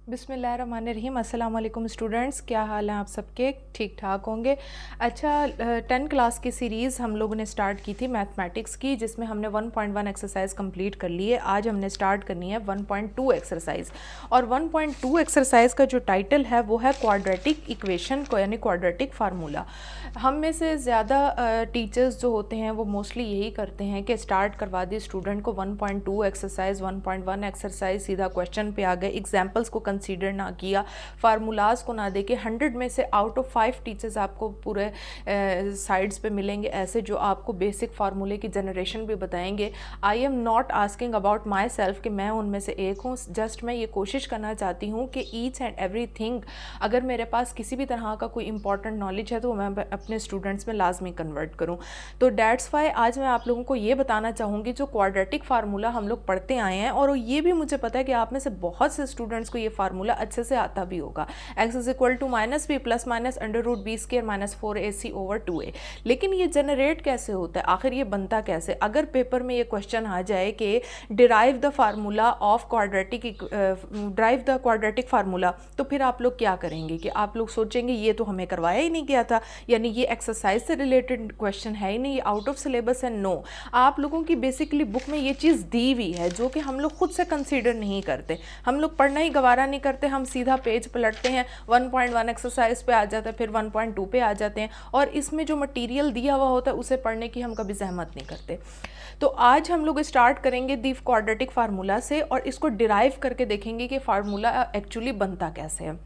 बिस्मिल्लाहिर्रहमानिर्रहीम। अस्सलाम वालेकुम स्टूडेंट्स, क्या हाल है आप सबके? ठीक ठाक होंगे। अच्छा, 10 क्लास की सीरीज़ हम लोगों ने स्टार्ट की थी मैथमेटिक्स की, जिसमें हमने 1.1 एक्सरसाइज कंप्लीट कर ली है। आज हमने स्टार्ट करनी है 1.2 एक्सरसाइज, और 1.2 एक्सरसाइज का जो टाइटल है वो है क्वाड्रेटिक इक्वेशन को, यानी क्वाड्रेटिक फार्मूला। हम में से ज़्यादा टीचर्स जो होते हैं वो मोस्टली यही करते हैं कि स्टार्ट करवा दी स्टूडेंट को 1.2 एक्सरसाइज, 1.1 एक्सरसाइज, सीधा क्वेश्चन पे आ गए, एग्जाम्पल्स को कंसीडर ना किया, फार्मूलाज को ना देखे। 100 में से आउट ऑफ 5 टीचर्स आपको पूरे साइड्स पे मिलेंगे ऐसे जो आपको बेसिक फार्मूले की जनरेशन भी बताएंगे। I am not asking about my self कि मैं उनमें से एक हूँ, जस्ट मैं ये कोशिश करना चाहती हूँ कि ईच एंड एवरी थिंग, अगर मेरे पास किसी भी तरह का कोई इंपॉर्टेंट नॉलेज है तो मैं अपने स्टूडेंट्स में लाजमी कन्वर्ट करूँ। तो डैट्स वाई आज मैं आप लोगों को ये बताना चाहूँगी, जो क्वाड्रेटिक फार्मूला हम लोग पढ़ते आए हैं, और ये भी मुझे पता है कि आप में से बहुत से स्टूडेंट्स को ये फार्मूला अच्छे से आता भी होगा, x is equal to minus b plus minus under root b square minus 4ac over 2a। लेकिन ये जनरेट कैसे होता है, आखिर ये बनता कैसे? अगर पेपर में ये क्वेश्चन आ जाए कि derive the formula of quadratic, drive the quadratic formula, तो फिर आप लोग क्या करेंगे कि आप लोग सोचेंगे ये तो हमें करवाया ही नहीं गया था, यानी ये एक्सरसाइज से रिलेटेड क्वेश्चन है ही नहीं, ये आउट ऑफ सिलेबस है। नो, आप लोगों की बेसिकली बुक में ये चीज़ दी हुई है जो कि हम लोग खुद से कंसीडर नहीं करते। हम लोग पढ़ना ही गवारा नहीं करते, हम सीधा पेज पलटते हैं, 1.1 एक्सरसाइज पे आ जाते हैं, फिर 1.2 पे आ जाते हैं, और इसमें जो मटेरियल दिया हुआ होता है उसे पढ़ने की हम कभी जहमत नहीं करते। तो आज हम लोग स्टार्ट करेंगे दी क्वाड्रेटिक फार्मूला से, और इसको डिराइव करके देखेंगे कि फार्मूला एक्चुअली बनता कैसे है।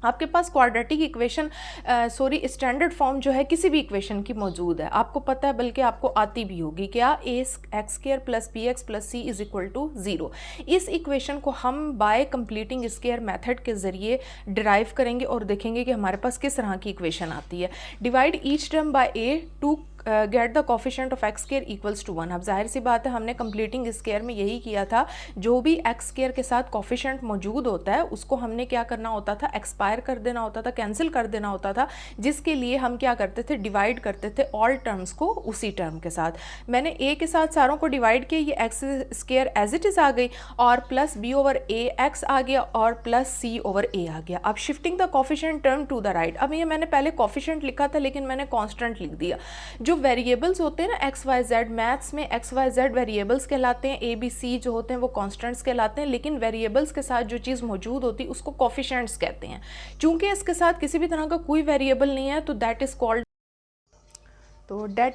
आपके पास quadratic equation, sorry standard form जो है किसी भी इक्वेशन की मौजूद है, आपको पता है, बल्कि आपको आती भी होगी, क्या a x square plus b x plus c is equal to 0। इस इक्वेशन को हम बाय कंप्लीटिंग स्क्वायर मेथड के ज़रिए डिराइव करेंगे और देखेंगे कि हमारे पास किस तरह की इक्वेशन आती है। Divide each term by a to get the coefficient of x square equals to 1। अब जाहिर सी बात है, हमने कंप्लीटिंग स्क्वायर में यही किया था, जो भी एक्स स्क्वायर के साथ कोफिशिएंट मौजूद होता है उसको हमने क्या करना होता था, एक्सपायर कर देना होता था, कैंसिल कर देना होता था, जिसके लिए हम क्या करते थे, डिवाइड करते थे ऑल टर्म्स को उसी टर्म के साथ। मैंने ए के साथ सारों को डिवाइड किया, ये x square as it is आ गई, और plus b over a x आ गया, और प्लस सी ओवर ए आ गया। अब shifting the coefficient term to the right, अब ये मैंने पहले कोफिशिएंट लिखा था लेकिन मैंने कांस्टेंट लिख दिया। जो वेरिएबल्स होते हैं ना एक्स वाई जेड, मैथ्स में एक्स वाई जेड वेरिएबल्स कहलाते हैं, ए बी सी जो होते हैं वो कांस्टेंट्स कहलाते हैं, लेकिन वेरिएबल्स के साथ जो चीज़ मौजूद होती है उसको कोफिशिएंट्स कहते हैं। चूंकि इसके साथ किसी भी तरह का कोई वेरिएबल नहीं है तो दैट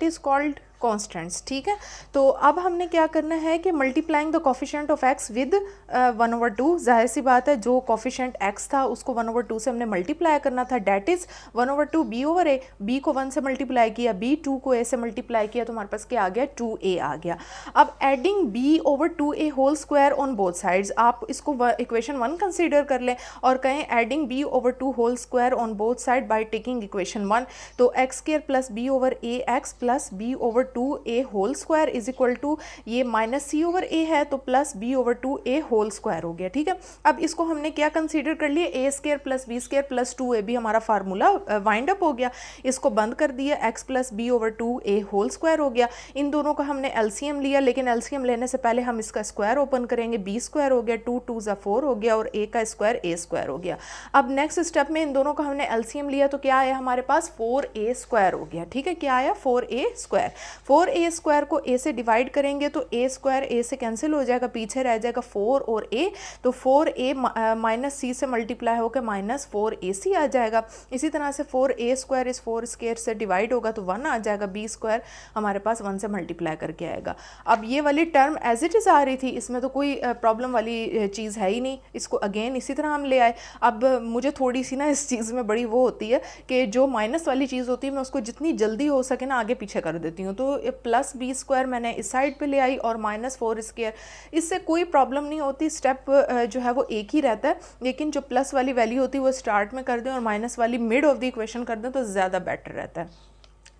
इज कॉल्ड कॉन्स्टेंट्स। ठीक है, तो अब हमने क्या करना है कि multiplying the coefficient of x with 1/2, जाहिर सी बात है जो कोफिशिएंट एक्स था उसको 1/2 से हमने मल्टीप्लाई करना था, that is 1/2 b over a. बी को 1 से मल्टीप्लाई किया, बी 2 को ए से मल्टीप्लाई किया, तो हमारे पास क्या आ गया, 2a आ गया। अब adding b over 2a whole square on both sides, आप इसको इक्वेशन 1 कंसीडर कर लें और कहें adding b over 2 whole square on both side by taking equation 1, तो x square plus b over a x plus b over 2a whole square is equal to, ये minus c over a है तो plus b over 2a whole square हो गया। ठीक है, अब इसको हमने क्या कंसीडर कर लिया, a square plus b square plus 2a भी हमारा फार्मूला वाइंड अप हो गया, इसको बंद कर दिया, x plus b over 2a whole square हो गया। इन दोनों का हमने एलसीएम लिया, लेकिन एलसीएम लेने से पहले हम इसका स्क्वायर ओपन करेंगे, बी स्क्वायर हो गया, 2 2 ज़ा 4 हो गया, और a का स्क्वायर a स्क्वायर हो गया। अब नेक्स्ट स्टेप में इन दोनों का हमने एलसीएम लिया तो क्या आया हमारे पास, 4a स्क्वायर हो गया। ठीक है, क्या आया, 4a स्क्वायर। 4a स्क्वायर को a से डिवाइड करेंगे तो a स्क्वायर a से कैंसिल हो जाएगा, पीछे रह जाएगा 4 और a, तो 4a माइनस सी से मल्टीप्लाई होकर माइनस 4ac आ जाएगा। इसी तरह से 4a स्क्वायर इस 4 स्क्वायर से डिवाइड होगा तो 1 आ जाएगा, b स्क्वायर हमारे पास 1 से मल्टीप्लाई करके आएगा। अब ये वाली टर्म एज इट इज़ आ रही थी, इसमें तो कोई प्रॉब्लम वाली चीज़ है ही नहीं, इसको अगेन इसी तरह हम ले आए। अब मुझे थोड़ी सी ना इस चीज़ में बड़ी वो होती है कि जो माइनस वाली चीज़ होती है मैं उसको जितनी जल्दी हो सके ना आगे पीछे कर देती हूँ, तो प्लस बी स्क्वायर मैंने इस साइड पे ले आई और माइनस 4 स्क्वायर, इससे कोई प्रॉब्लम नहीं होती, स्टेप जो है वो एक ही रहता है, लेकिन जो प्लस वाली वैल्यू होती है वो स्टार्ट में कर दें और माइनस वाली मिड ऑफ द इक्वेशन कर दें तो ज़्यादा बेटर रहता है।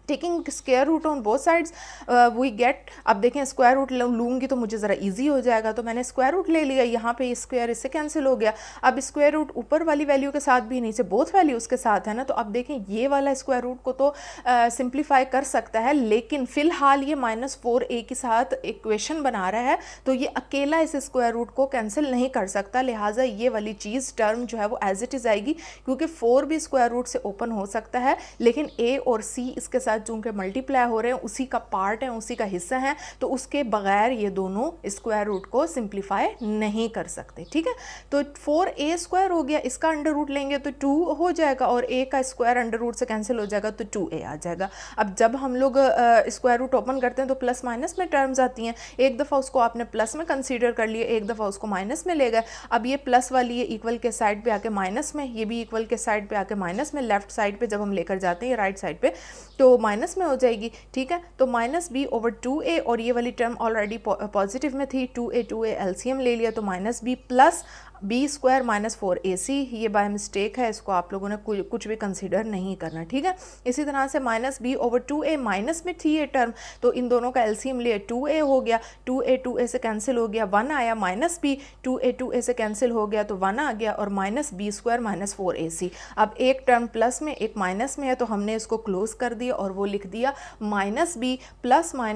Taking square root on both sides we get, अब देखें स्क्वायर रूट लूँगी तो मुझे ज़रा इजी हो जाएगा, तो मैंने स्क्वायर रूट ले लिया, यहाँ पे स्क्वायर इससे कैंसिल हो गया। अब स्क्वायर रूट ऊपर वाली वैल्यू के साथ भी नीचे बोथ वैल्यूज़ के साथ है ना, तो अब देखें ये वाला स्क्वायर रूट को तो सिंप्लीफाई कर सकता है, लेकिन फ़िलहाल ये -4a के साथ इक्वेशन बना रहा है, तो ये अकेला इस स्क्वायर रूट को कैंसिल नहीं कर सकता, लिहाजा ये वाली चीज़ टर्म जो है वो एज इट इज़ आएगी, क्योंकि 4 भी स्क्वायर रूट से ओपन हो सकता है, लेकिन a और c इसके साथ चूँकि मल्टीप्लाई हो रहे हैं, उसी का पार्ट है, उसी का हिस्सा है, तो उसके बगैर ये दोनों स्क्वायर रूट को सिंप्लीफाई नहीं कर सकते। ठीक है, तो 4a स्क्वायर हो गया, इसका अंडर रूट लेंगे तो 2 हो जाएगा, और a का स्क्वायर अंडर रूट से कैंसिल हो जाएगा तो 2a आ जाएगा। अब जब हम लोग स्क्वायर रूट ओपन करते हैं तो प्लस माइनस में टर्म्स आती हैं, एक दफ़ा उसको आपने प्लस में कंसीडर कर लिया, एक दफ़ा उसको माइनस में ले गए। अब ये प्लस वाली ये इक्वल के साइड पे आके माइनस में, ये भी इक्वल के साइड पे आके माइनस में, लेफ्ट साइड पे जब हम लेकर जाते हैं राइट साइड पे तो माइनस में हो जाएगी। ठीक है, तो -b/2a, और ये वाली टर्म ऑलरेडी पॉजिटिव में थी, 2a एलसीएम ले लिया तो -b प्लस b² - 4ac, ये बाय मिस्टेक है, इसको आप लोगों ने कुछ भी कंसीडर नहीं करना। ठीक है, इसी तरह से -b/2a, माइनस में थी ये टर्म, तो इन दोनों का एलसीएम लिए 2a हो गया, 2a से कैंसिल हो गया, 1 आया, -b 2a से कैंसिल हो गया तो 1 आ गया, और -b² - 4ac। अब एक टर्म प्लस में एक माइनस में है, तो हमने इसको क्लोज कर दिया और वो लिख दिया -b ±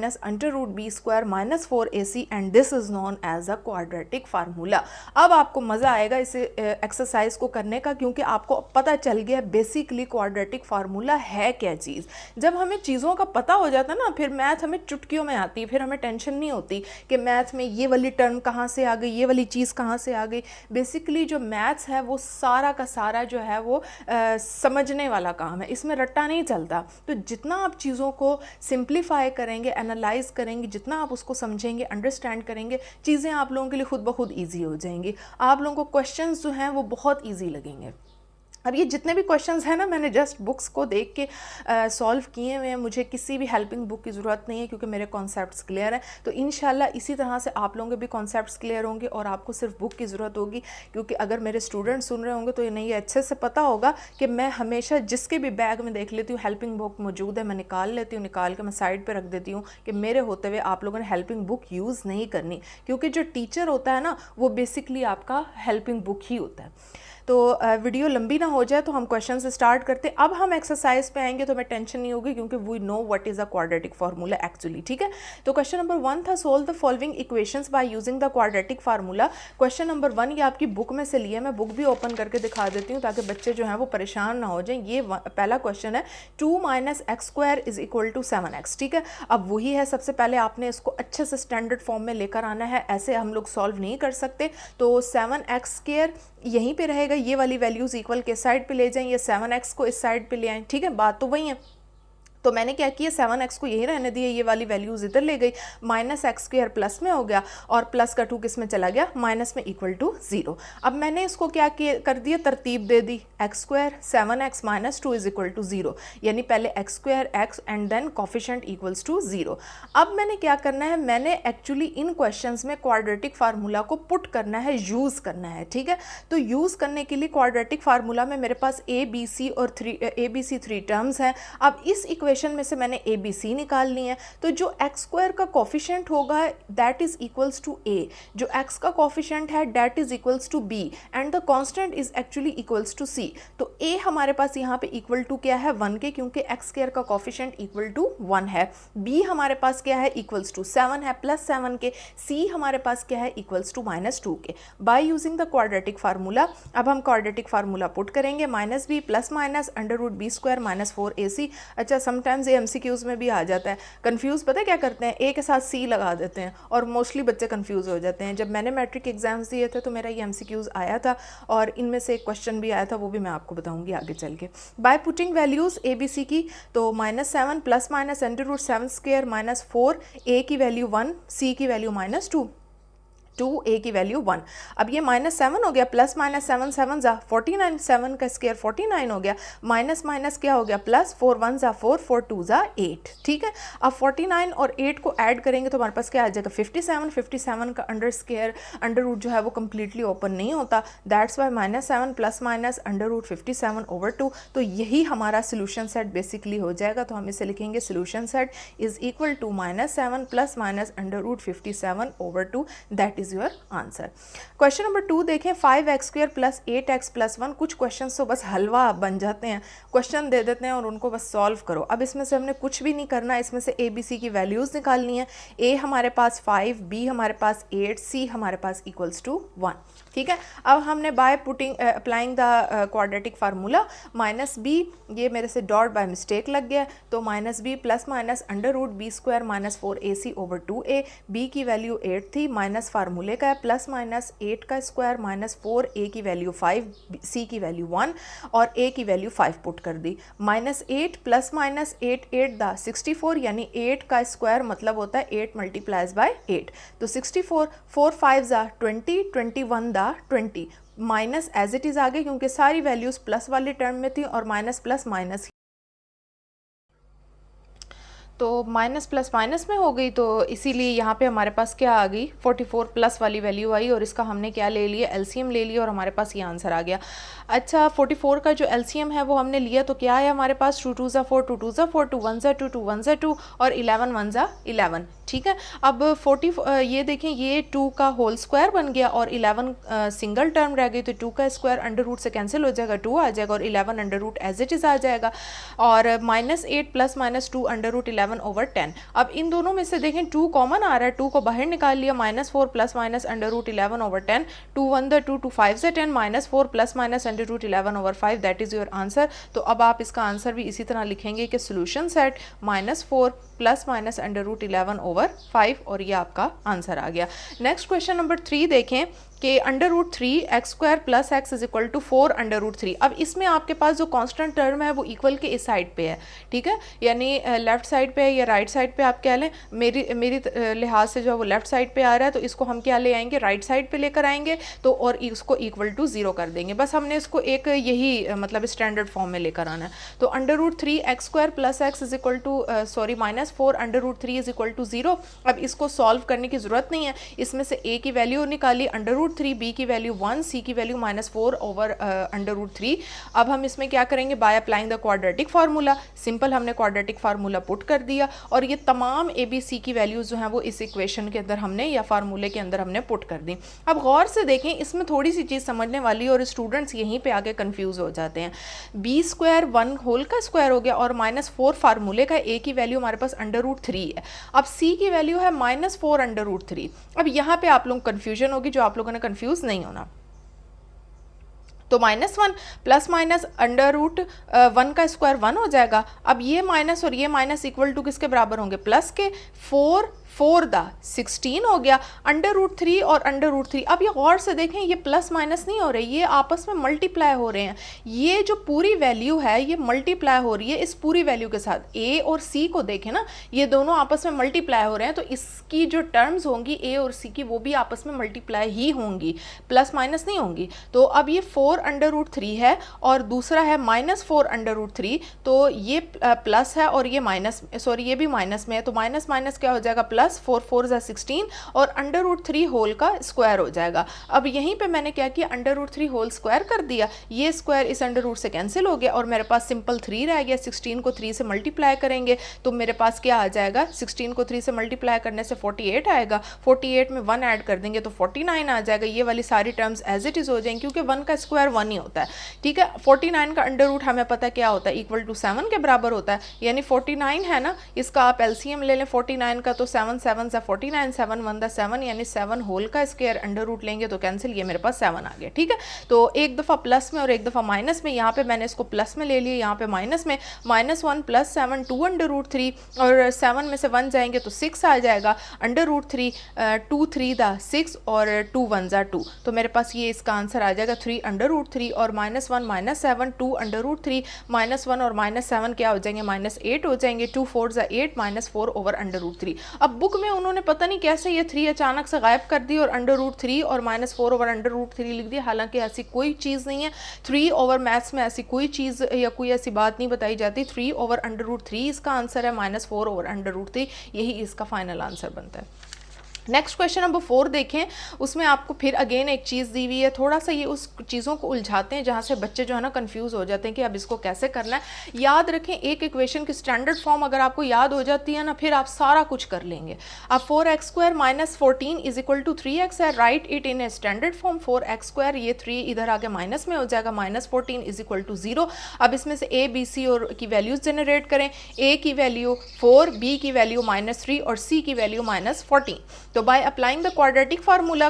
√b² - 4ac, and this is known as a quadratic formula. अब आपको मज़ा आएगा इस एक्सरसाइज को करने का, क्योंकि आपको पता चल गया बेसिकली क्वाड्रेटिक फार्मूला है क्या चीज़। जब हमें चीज़ों का पता हो जाता है ना, फिर मैथ हमें चुटकियों में आती है, फिर हमें टेंशन नहीं होती कि मैथ में ये वाली टर्म कहाँ से आ गई, ये वाली चीज़ कहाँ से आ गई। बेसिकली जो मैथ्स है वो सारा का सारा जो है वो समझने वाला काम है, इसमें रट्टा नहीं चलता। तो जितना आप चीज़ों को सिंप्लीफाई करेंगे, एनालाइज करेंगे, जितना आप उसको समझेंगे, अंडरस्टैंड करेंगे, चीज़ें आप लोगों के लिए खुद ब खुद ईजी हो जाएंगी। आप लोगों को क्वेश्चंस जो हैं वो बहुत ईजी लगेंगे। अब ये जितने भी क्वेश्चंस हैं ना, मैंने जस्ट बुक्स को देख के सॉल्व किए हुए हैं, मुझे किसी भी हेल्पिंग बुक की ज़रूरत नहीं है, क्योंकि मेरे कॉन्सेप्ट्स क्लियर हैं। तो इंशाल्लाह इसी तरह से आप लोगों के भी कॉन्सेप्ट्स क्लियर होंगे, और आपको सिर्फ बुक की ज़रूरत होगी, क्योंकि अगर मेरे स्टूडेंट सुन रहे होंगे तो इन्हें ये अच्छे से पता होगा कि मैं हमेशा जिसके भी बैग में देख लेती हूँ हेल्पिंग बुक मौजूद है, मैं निकाल लेती हूँ, निकाल के मैं साइड पर रख देती हूँ कि मेरे होते हुए आप लोगों ने हेल्पिंग बुक यूज़ नहीं करनी, क्योंकि जो टीचर होता है ना वो बेसिकली आपका हेल्पिंग बुक ही होता है। तो वीडियो लंबी ना हो जाए तो हम क्वेश्चन से स्टार्ट करते हैं। अब हम एक्सरसाइज पे आएंगे तो हमें टेंशन नहीं होगी, क्योंकि we know what is a quadratic formula actually. ठीक है, तो क्वेश्चन नंबर 1 था solve the following equations by using the quadratic formula. Question number 1 ये आपकी बुक में से लिया, मैं बुक भी ओपन करके दिखा देती हूँ ताकि बच्चे जो हैं वो परेशान ना हो जाएं। ये पहला क्वेश्चन है, 2 - x² = 7x। ठीक है, अब वही है, सबसे पहले आपने इसको अच्छे से स्टैंडर्ड फॉर्म में लेकर आना है, ऐसे हम लोग सॉल्व नहीं कर सकते। तो 7x² यहीं पे रहेगा, ये वाली वैल्यूज़ इक्वल के साइड पे ले जाएं, ये 7x को इस साइड पे ले आएँ। ठीक है, बात तो वही है। तो मैंने क्या किया, 7x को यही रहने दिया, ये वाली वैल्यूज़ इधर ले गई, -x² प्लस में हो गया, और प्लस का 2 किस में चला गया, माइनस में, = 0। अब मैंने इसको क्या कर दिया, तरतीब दे दी, x² 7x - 2 = 0, यानी पहले x² x and then coefficient = 0। अब मैंने क्या करना है, मैंने एक्चुअली इन क्वेश्चंस में क्वाड्रेटिक फार्मूला को पुट करना है, यूज़ करना है। ठीक है, तो यूज़ करने के लिए क्वाड्रेटिक फार्मूला में मेरे पास ABC 3 टर्म्स हैं। अब इस इक्वेशन में से मैंने ABC निकाल ली है, तो जो x² का कोफिशिएंट होगा that is equals to a, जो x का कोफिशिएंट है that is equals to b, and the constant is actually equals to c। तो a हमारे पास यहाँ पे इक्वल टू क्या है, 1 के, क्योंकि x² का कोफिशिएंट =1 है। b हमारे पास क्या है, इक्वल्स टू 7 है, +7 के। c हमारे पास क्या है, इक्वल्स टू -2 के। Bye using the quadratic formula, अब हम क्वाड्रेटिक फार्मूला पुट करेंगे, -b ± √b² - 4ac। अच्छा, समटाइम्स ये MCQs में भी आ जाता है, कंफ्यूज पता है क्या करते हैं, ए के साथ सी लगा देते हैं, और मोस्टली बच्चे कंफ्यूज हो जाते हैं। जब मैंने मैट्रिक एग्जाम्स दिए थे तो मेरा ये MCQs आया था, और इनमें से एक क्वेश्चन भी आया था, वो भी मैं आपको बताऊंगी आगे चल के। बाय पुटिंग वैल्यूज ABC की, तो -7 ± √7² - 4, a की वैल्यू 1, c की वैल्यू -2। 2a की वैल्यू 1। अब ये -7 हो गया, प्लस माइनस 7 7 जा 49, 7 का स्क्वायर 49 हो गया, माइनस माइनस क्या हो गया प्लस, 4 1 जा 4, 4 2 जा 8। ठीक है, अब 49 और 8 को ऐड करेंगे तो हमारे पास क्या आ जाएगा 57। 57 का अंडर रूट जो है वो कम्प्लीटली ओपन नहीं होता, दैट्स वाई -7 प्लस माइनस √57/2। तो यही हमारा सोल्यूशन सेट बेसिकली हो जाएगा। तो हम इसे लिखेंगे solution set is equal to -7 plus minus √57/2, that is your answer. Question number 2 देखें, 5x² + 8x + 1। कुछ क्वेश्चन तो बस हलवा बन जाते हैं, क्वेश्चन दे देते हैं और उनको बस सॉल्व करो। अब इसमें से हमने कुछ भी नहीं करना, इसमें से ABC की वैल्यूज़ निकालनी है। A हमारे पास 5, B हमारे पास 8, C हमारे पास =1। ठीक है, अब हमने by putting applying the quadratic formula -b, ये मेरे से डॉट बाय मिस्टेक लग गया, तो -b plus minus √b² - 4ac/2a। b की वैल्यू 8 थी, माइनस फार्मूले का है, प्लस माइनस 8 का स्क्वायर माइनस 4a की वैल्यू 5, c की वैल्यू 1 और a की वैल्यू 5 पुट कर दी। -8 प्लस माइनस 8 8 दा 64, यानी 8 का स्क्वायर मतलब होता है 8 मल्टीप्लाइज बाय 8, तो 64, 4 5 जा 20, 21 दा 20, माइनस एज इट इज़ आ गए क्योंकि सारी वैल्यूज़ प्लस वाली टर्म में थी और माइनस प्लस माइनस, तो माइनस प्लस माइनस में हो गई, तो इसीलिए यहाँ पे हमारे पास क्या आ गई 44 प्लस वाली वैल्यू आई और इसका हमने क्या ले लिया एलसीएम ले लिया और हमारे पास ये आंसर आ गया। अच्छा 44 का जो एलसीएम है वो हमने लिया तो क्या है हमारे पास 2 2 ज़ा 4, 2 2 ज़ा 4, 2 1 ज़ा 2, 2 1 ज़ा 2 और 11 1 ज़ा 11। ठीक है, अब 40 ये देखें ये 2 का होल स्क्वायर बन गया और 11 सिंगल टर्म रह गई, तो 2 का स्क्वायर अंडर रूट से कैंसिल हो जाएगा, 2 आ जाएगा और 11 under root as it is आ जाएगा और -8 प्लस माइनस 2 अंडर रूट 11/10। अब इन दोनों में से देखें 2 कॉमन आ रहा है, 2 को बाहर निकाल लिया, -4 प्लस माइनस अंडर रूट 11/10, 2 1 द 2, 2 5 ज़ा 10, -4 plus minus under root 11/5, that is your answer. तो अब आप इसका आंसर भी इसी तरह लिखेंगे कि solution set -4 plus minus under root 11/5 और ये आपका आंसर आ गया। नेक्स्ट क्वेश्चन नंबर 3 देखें कि under root 3 x² + x = 4 under root 3। अब इसमें आपके पास जो कांस्टेंट टर्म है वो इक्वल के इस साइड पे है, ठीक है, यानी लेफ्ट साइड पे या राइट साइड पे आप क्या लें, मेरी लिहाज से जो है वो लेफ्ट साइड पे आ रहा है तो इसको हम क्या ले आएंगे राइट साइड पे लेकर आएंगे तो और इसको इक्वल टू 0 कर देंगे। बस हमने इसको एक यही मतलब स्टैंडर्ड फॉर्म में लेकर आना है। तो under root 3 x² + x -4 under root 3 = 0। अब इसको सॉल्व करने की ज़रूरत नहीं है, इसमें से a की वैल्यू निकाली अंडर रूट 3, b की वैल्यू 1, c की वैल्यू -4 ओवर अंडर रूट 3। अब हम इसमें क्या करेंगे by applying the quadratic formula, simple हमने क्वाड्रेटिक फार्मूला पुट कर दिया और ये तमाम a b c की वैल्यूज़ जो हैं वो इस इक्वेशन के अंदर हमने या फार्मूले के अंदर हमने पुट कर दी। अब गौर से देखें इसमें थोड़ी सी चीज़ समझने वाली और स्टूडेंट्स यहीं पे आके कंफ्यूज हो जाते हैं। b² 1 होल का स्क्वायर हो गया और -4 फार्मूले का, a की वैल्यू हमारे पास अंडर रूट 3 है, अब c की वैल्यू है -4 अंडर रूट 3। अब यहाँ पे आप लोग कन्फ्यूजन होगी, जो आप लोगों ने कंफ्यूज नहीं होना। तो -1 प्लस माइनस अंडर रूट 1 का स्क्वायर 1 हो जाएगा। अब ये माइनस और ये माइनस इक्वल टू किसके बराबर होंगे प्लस के, 4 दा 16 हो गया, अंडर रूट 3 और अंडर रूट 3। अब ये गौर से देखें ये प्लस माइनस नहीं हो रहे, ये आपस में मल्टीप्लाई हो रहे हैं। ये जो पूरी वैल्यू है ये मल्टीप्लाई हो रही है इस पूरी वैल्यू के साथ। a और c को देखें ना, ये दोनों आपस में मल्टीप्लाई हो रहे हैं, तो इसकी जो टर्म्स होंगी a और c की वो भी आपस में मल्टीप्लाई ही होंगी, प्लस माइनस नहीं होंगी। तो अब ये 4 अंडर रूट 3 है और दूसरा है -4 अंडर रूट 3, तो ये प्लस है और ये माइनस, सॉरी ये भी माइनस में है, तो माइनस माइनस क्या हो जाएगा प्लस, 4 4 ज़ा 16 और अंडर रूट 3 होल का स्क्वायर हो जाएगा। अब यहीं पे मैंने क्या किया अंडर रूट 3 होल स्क्वायर कर दिया, ये स्क्वायर इस अंडर रूट से कैंसिल हो गया और मेरे पास सिंपल 3 रह गया। 16 को 3 से मल्टीप्लाई करेंगे तो मेरे पास क्या आ जाएगा, 16 को 3 से मल्टीप्लाई करने से 48 आएगा, 48 में 1 ऐड कर देंगे तो 49 आ जाएगा। ये वाली सारी टर्म्स एज इट इज़ हो जाएंगी क्योंकि 1 का स्क्वायर 1 ही होता है, ठीक है। 49 का अंडर रूट हमें पता क्या होता है, =7 के बराबर होता है, यानी 49 है ना, इसका आप एलसीएम ले लें 49 का, तो 7 7 ज़ा 49, 7 1 दा 7, यानी 7 होल का स्क्वायर अंडर रूट लेंगे तो कैंसिल, ये मेरे पास 7 आ गया, ठीक है। तो एक दफ़ा प्लस में और एक दफ़ा माइनस में, यहाँ पे मैंने इसको प्लस में ले लिया, यहाँ पे माइनस में, -1 + 7 2 अंडर रूट 3 और 7 में से 1 जाएंगे तो 6 आ जाएगा, अंडर रूट 3 2 3 दा 6 और 2 1 ज़ा 2, तो मेरे पास ये इसका आंसर आ जाएगा 3 अंडर रूट 3 और -1 -7 2 अंडर रूट 3, -1 और -7 क्या हो जाएंगे -8 हो जाएंगे, 2 4 ज़ा 8 -4 ओवर अंडर रूट 3। अब बुक में उन्होंने पता नहीं कैसे ये 3 अचानक से गायब कर दी और √3 और -4 ओवर √3 लिख दिया, हालांकि ऐसी कोई चीज़ नहीं है। 3 ओवर मैथ्स में ऐसी कोई चीज़ या कोई ऐसी बात नहीं बताई जाती। 3 ओवर √3 इसका आंसर है, -4 ओवर √3 यही इसका फाइनल आंसर बनता है। नेक्स्ट क्वेश्चन नंबर 4 देखें, उसमें आपको फिर अगेन एक चीज़ दी हुई है, थोड़ा सा ये उस चीज़ों को उलझाते हैं जहाँ से बच्चे जो है ना कंफ्यूज हो जाते हैं कि अब इसको कैसे करना है। याद रखें, एक इक्वेशन की स्टैंडर्ड फॉर्म अगर आपको याद हो जाती है ना, फिर आप सारा कुछ कर लेंगे। अब 4x² - 14 = 3x है, right it in a standard form. 4x², ये 3 इधर आके माइनस में हो जाएगा, -14 = 0। अब इसमें से a, b, c और की वैल्यूज़ जनरेट करें। a की वैल्यू 4, b की वैल्यू -3 और c की वैल्यू -14। तो by applying the quadratic formula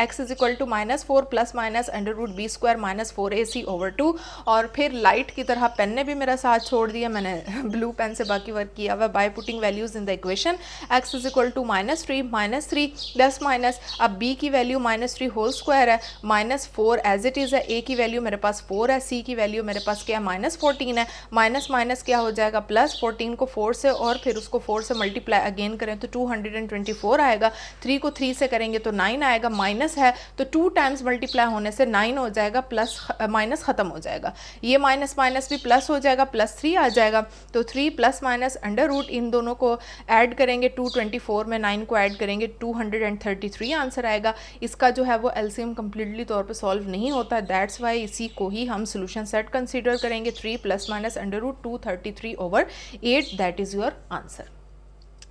x = -4 ± √b² - 4ac/2। और फिर लाइट की तरह पेन ने भी मेरा साथ छोड़ दिया, मैंने ब्लू पेन से बाकी वर्क किया हुआ। By putting values in the equation x = -3 10 minus, अब b की वैल्यू -3 होल स्क्वायर है, -4 एज इट इज़ है, a की वैल्यू मेरे पास 4 है, c की वैल्यू मेरे पास क्या है -14 है, माइनस क्या हो जाएगा +14 को 4 से और फिर उसको 4 से मल्टीप्लाई अगेन करें तो 224 आएगा। 3 को 3 से करेंगे तो 9 आएगा, माइनस है तो 2 टाइम्स मल्टीप्लाई होने से 9 हो जाएगा, प्लस माइनस ख़त्म हो जाएगा, ये माइनस भी प्लस हो जाएगा, +3 आ जाएगा। तो 3 ± अंडर रूट इन दोनों को ऐड करेंगे, 224 में 9 को ऐड करेंगे 233 आंसर आएगा। इसका जो है वो एलसीएम कम्प्लीटली तौर पे सॉल्व नहीं होता, दैट्स वाई इसी को ही हम सोल्यूशन सेट कंसीडर करेंगे। 3 ± under root 233/8 that is your answer.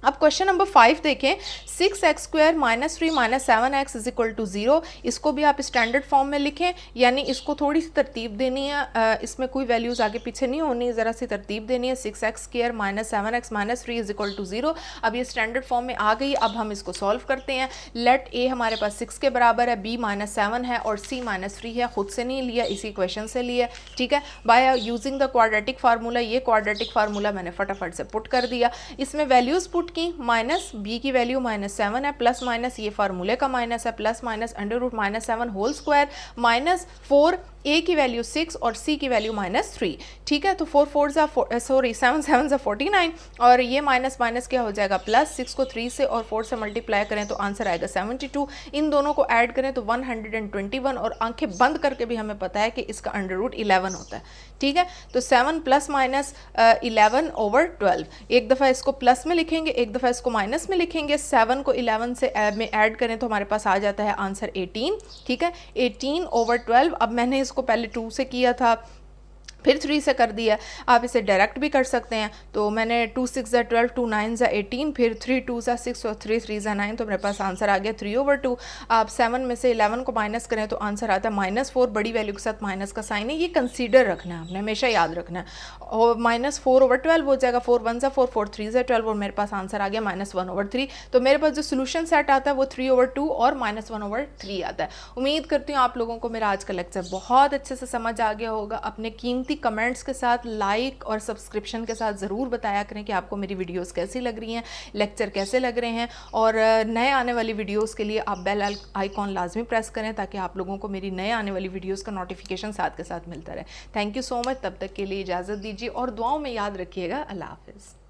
अब क्वेश्चन नंबर 5 देखें, 6x² - 3 - 7x = 0। इसको भी आप स्टैंडर्ड फॉर्म में लिखें, यानी इसको थोड़ी सी तरतीब देनी है, इसमें कोई वैल्यूज़ आगे पीछे नहीं होनी, ज़रा सी तरतीब देनी है। 6x² - 7x - 3 = 0। अब ये स्टैंडर्ड फॉर्म में आ गई, अब हम इसको सॉल्व करते हैं। लेट a हमारे पास 6 के बराबर है, b -7 है और c -3 है, खुद से नहीं लिया, इसी क्वेश्चन से लिया, ठीक है। By using the quadratic formula, ये क्वाड्रेटिक फार्मूला मैंने फटाफट से पुट कर दिया। इसमें वैल्यूज़ पुट की, माइनस b की वैल्यू -7 है, प्लस माइनस ये फार्मूले का माइनस है, plus minus under root -7 whole square, -4 a की वैल्यू 6 और c की वैल्यू -3, ठीक है। तो 7 7 49 और ये माइनस माइनस क्या हो जाएगा प्लस, 6 को 3 से और 4 से मल्टीप्लाई करें तो आंसर आएगा 72। इन दोनों को ऐड करें तो 121 और आंखें बंद करके भी हमें पता है कि इसका √11 होता है, ठीक है। तो 7 ± 11/12, एक दफ़ा इसको प्लस में लिखेंगे, एक दफ़ा इसको माइनस में लिखेंगे। 7 को 11 से में ऐड करें तो हमारे पास आ जाता है आंसर 18, ठीक है। 18/12। अब मैंने इसको पहले 2 से किया था, फिर 3 से कर दिया, आप इसे डायरेक्ट भी कर सकते हैं। तो मैंने 2 6 = 12, 2 9 = 18, फिर 3 2 = 6 और 3 3 = 9, तो मेरे पास आंसर आ गया 3/2। आप 7 में से 11 को माइनस करें तो आंसर आता है -4, बड़ी वैल्यू के साथ माइनस का साइन है, ये कंसीडर रखना है, आपने हमेशा याद रखना है। और -4/12 हो जाएगा, 4 1 = 4, 4 3 = 12 और मेरे पास आंसर आ गया -1/3। तो मेरे पास जो सोल्यूशन सेट आता है वो 3/2 और -1/3 आता है। उम्मीद करती हूँ आप लोगों को मेरा आज का लेक्चर बहुत अच्छे से समझ आ गया होगा। अपने कीमती कमेंट्स के साथ, लाइक और सब्सक्रिप्शन के साथ ज़रूर बताया करें कि आपको मेरी वीडियोस कैसी लग रही हैं, लेक्चर कैसे लग रहे हैं। और नए आने वाली वीडियोस के लिए आप बेल आइकॉन लाजमी प्रेस करें ताकि आप लोगों को मेरी नए आने वाली वीडियोस का नोटिफिकेशन साथ के साथ मिलता रहे। थैंक यू सो मच, तब तक के लिए इजाज़त दीजिए और दुआओं में याद रखिएगा। अल्लाह हाफ़िज़।